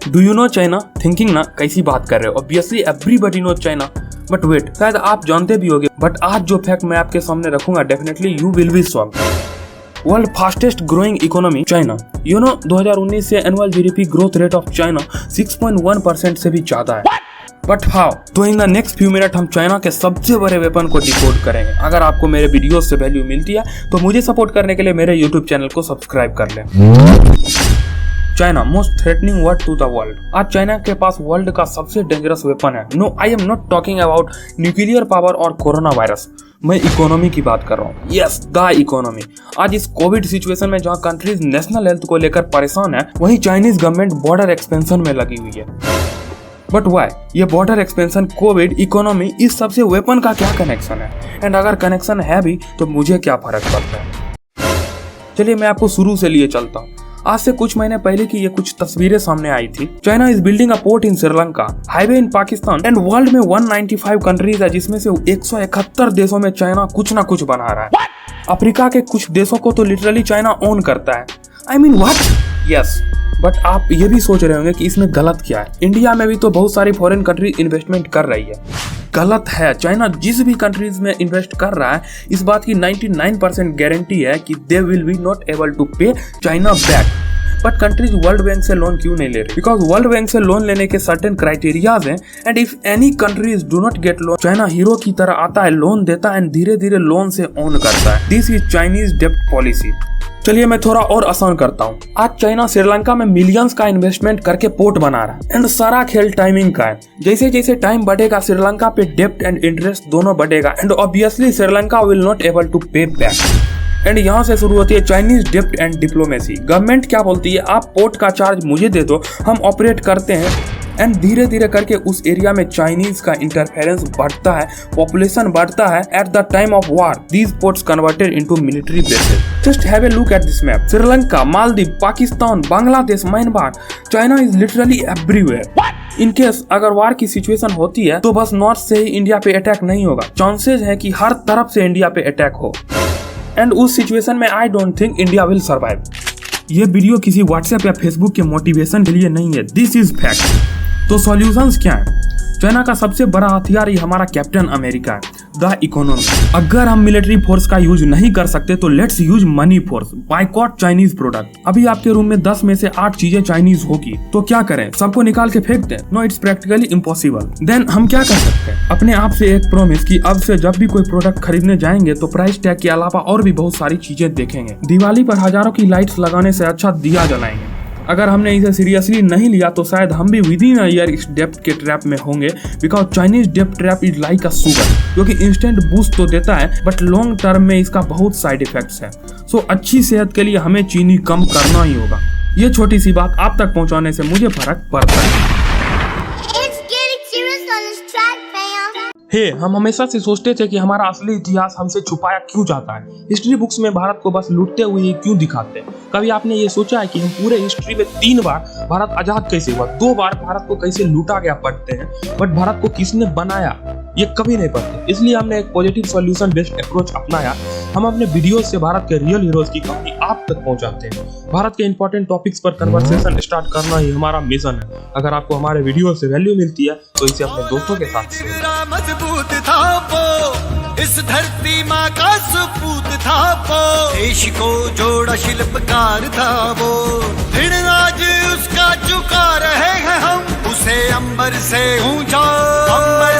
Do you know China? Thinking ना कैसी बात कर रहे हो? Obviously everybody know China, but wait, शायद आप जानते भी होंगे, बट आज जो फैक्ट मैं आपके सामने रखूंगा definitely you will be shocked. World fastest growing economy China. You know 2019 से annual GDP growth rate of China 6.1% से भी ज्यादा है। But how? तो in the next few minute हम चाइना के सबसे बड़े वेपन को डिकोड करेंगे। अगर आपको मेरे वीडियो से वैल्यू मिलती है तो मुझे सपोर्ट करने के लिए मेरे यूट्यूब चैनल को सब्सक्राइब कर लें। China most threatening word to the world. आज चाइना के पास वर्ल्ड का सबसे डेंजरस वेपन है। No, I am not talking about nuclear power और कोरोना वायरस, मैं इकोनॉमी की बात कर रहा हूँ। Yes, the economy. आज इस कोविड सिचुएशन में जहाँ कंट्रीज नेशनल हेल्थ को लेकर परेशान है, वहीं चाइनीज गवर्नमेंट बॉर्डर एक्सपेंशन में लगी हुई है। But why? ये बॉर्डर एक्सपेंशन, कोविड, इकोनॉमी, इस सबसे वेपन का क्या कनेक्शन है? एंड अगर कनेक्शन है भी तो मुझे क्या फर्क पड़ता है? चलिए मैं आपको शुरू से लिए चलता हूँ। आज से कुछ महीने पहले की ये कुछ तस्वीरें सामने आई थी। China is building a port in Sri Lanka, highway in Pakistan and world में 195 कंट्रीज है, जिसमें से 171 देशों में चाइना कुछ ना कुछ बना रहा है। अफ्रीका के कुछ देशों को तो लिटरली चाइना ओन करता है। I mean what? Yes, but आप ये भी सोच रहे होंगे कि इसमें गलत क्या है। इंडिया में भी तो बहुत सारी फॉरेन कंट्री इन्वेस्टमेंट कर रही है। गलत है। चाइना जिस भी कंट्रीज में इन्वेस्ट कर रहा है, इस बात की 99% गारंटी है कि they will be not able to pay China back. But countries World Bank से लोन क्यों नहीं ले रही? बिकॉज वर्ल्ड बैंक से लोन लेने के सर्टेन क्राइटेरियाज हैं, and if any countries do not get loan, China hero की तरह आता है, लोन देता है एंड धीरे धीरे लोन से ओन करता है। दिस इज चाइनीज डेब्ट पॉलिसी। चलिए मैं थोड़ा और आसान करता हूँ। आज चाइना श्रीलंका में मिलियंस का इन्वेस्टमेंट करके पोर्ट बना रहा है, एंड सारा खेल टाइमिंग का है। जैसे जैसे टाइम बढ़ेगा श्रीलंका पे डेब्ट एंड इंटरेस्ट दोनों बढ़ेगा, and obviously Sri Lanka will not able to pay back. And यहाँ से शुरू होती है चाइनीज डेब्ट एंड डिप्लोमेसी। गवर्नमेंट क्या बोलती है? आप पोर्ट का चार्ज मुझे दे दो, हम ऑपरेट करते हैं, एंड धीरे धीरे करके उस एरिया में चाइनीज का इंटरफेरेंस बढ़ता है, पॉपुलेशन बढ़ता है। At the time of war these ports converted into military bases. Just have a look at this map. Sri Lanka, Maldives, Pakistan, Bangladesh, Myanmar, China is literally everywhere. In case अगर वार की सिचुएशन होती है तो बस नॉर्थ से ही इंडिया पे अटैक नहीं होगा, चांसेस है कि हर तरफ से इंडिया पे अटैक हो, एंड उस सिचुएशन में I don't think India will survive. ये वीडियो किसी व्हाट्सएप या फेसबुक के मोटिवेशन के लिए नहीं है, दिस इज फैक्ट। तो सॉल्यूशंस क्या है? चाइना का सबसे बड़ा हथियार ही हमारा कैप्टन अमेरिका है, द इकोनॉमी। अगर हम मिलिट्री फोर्स का यूज नहीं कर सकते तो let's use money force, boycott Chinese product. अभी आपके रूम में 10 में से 8 चीजें चाइनीज होगी, तो क्या करें? सबको निकाल के फेंक दें? No, it's practically impossible. Then हम क्या कर सकते हैं? अपने आप से एक प्रॉमिस कि अब से जब भी कोई प्रोडक्ट खरीदने जाएंगे तो प्राइस टैग के अलावा और भी बहुत सारी चीजें देखेंगे। दिवाली पर हजारों की लाइट्स लगाने से अच्छा दिया जलाएंगे। अगर हमने इसे सीरियसली नहीं लिया तो शायद हम भी विद इन अ ईयर इस डेब्ट के ट्रैप में होंगे, बिकॉज चाइनीज डेब्ट trap is like a sugar, जो कि इंस्टेंट बूस्ट तो देता है बट लॉन्ग टर्म में इसका बहुत साइड इफेक्ट्स है। सो अच्छी सेहत के लिए हमें चीनी कम करना ही होगा। ये छोटी सी बात आप तक पहुंचाने से मुझे फर्क पड़ता है। हम हमेशा से सोचते थे कि हमारा असली इतिहास हमसे छुपाया क्यों जाता है। हिस्ट्री बुक्स में भारत को बस लूटते हुए ही क्यों दिखाते हैं? कभी आपने ये सोचा है कि हम पूरे हिस्ट्री में 3 बार भारत आजाद कैसे हुआ, 2 बार भारत को कैसे लूटा गया पढ़ते हैं, बट भारत को किसने बनाया ये कभी नहीं पढ़ते। इसलिए हमने एक पॉजिटिव सॉल्यूशन बेस्ड अप्रोच अपनाया। हम अपने वीडियो से भारत के रियल हीरोज की कहानी आप तक पहुंचाते हैं। भारत के इंपॉर्टेंट टॉपिक्स पर कन्वर्सेशन स्टार्ट करना ही हमारा मिशन है। अगर आपको हमारे वीडियो से वैल्यू मिलती है तो इसे अपने दोस्तों के साथ शेयर। मजबूत था वो, इस धरती माँ का सपूत था वो, देश को जोड़ा शिल्पकार था वो, फिर आज उसका झुका रहे हैं हम, उसे अंबर से ऊंचा, अंबर